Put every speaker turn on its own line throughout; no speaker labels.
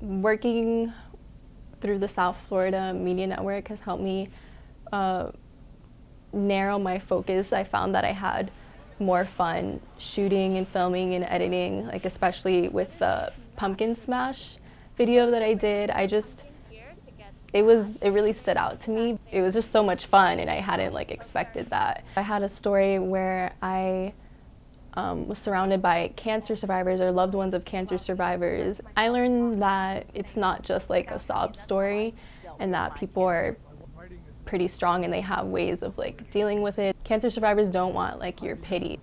Working through the South Florida Media Network has helped me narrow my focus. I found that I had more fun shooting and filming and editing, like especially with the pumpkin smash video that I did. It really stood out to me. It was just so much fun and I hadn't like expected that. I had a story where I was surrounded by cancer survivors or loved ones of cancer survivors. I learned that it's not just like a sob story and that people are pretty strong and they have ways of like dealing with it. Cancer survivors don't want like your pity.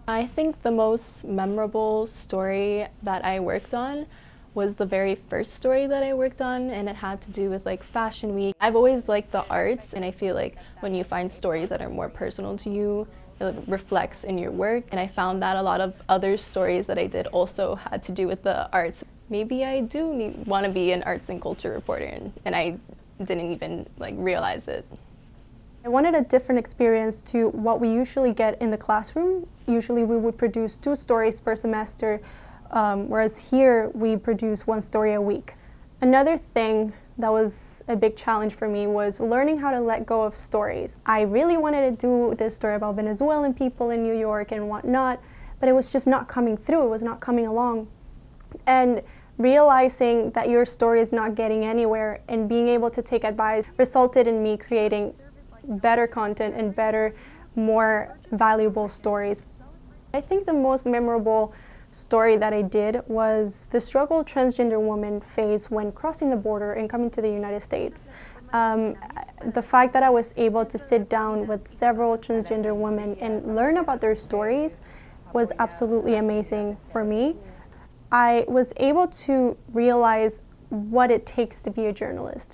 I think the most memorable story that I worked on was the very first story that I worked on, and it had to do with like Fashion Week. I've always liked the arts, and I feel like when you find stories that are more personal to you, it reflects in your work. And I found that a lot of other stories that I did also had to do with the arts. Maybe I do want to be an arts and culture reporter, and I didn't even like realize it.
I wanted a different experience to what we usually get in the classroom. Usually we would produce 2 stories per semester, whereas here we produce 1 story a week. Another thing that was a big challenge for me was learning how to let go of stories. I really wanted to do this story about Venezuelan people in New York and whatnot, but it was just not coming through, it was not coming along. And realizing that your story is not getting anywhere and being able to take advice resulted in me creating better content and better, more valuable stories. I think the most memorable story that I did was the struggle transgender women face when crossing the border and coming to the United States. The fact that I was able to sit down with several transgender women and learn about their stories was absolutely amazing for me. I was able to realize what it takes to be a journalist.